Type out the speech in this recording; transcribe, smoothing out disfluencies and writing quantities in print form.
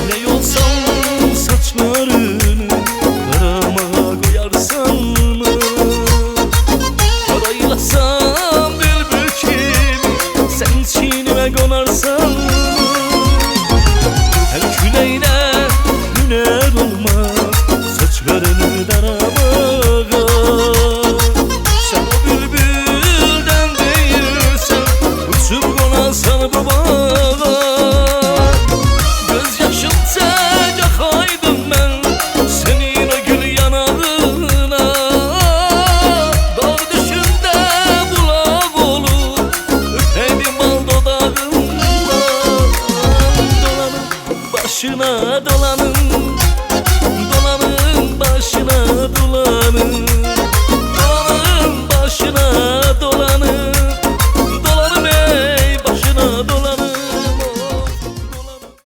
Ne yolsam saçlarını karama koyarsan mı? Karaylasam bülbül kimi sen çiğnime konarsan mı? Her küleyle hüner olmaz saçlarını daramağa. Sen o bülbülden değilsen uçup konasan bu bağa. Gözyaşım tecek aydım ben senin o gül yanağına. Dağ düşünde bulak olur öpeydim bal dodağından. Dolanın başına dolanın, dolanın başına dolanın.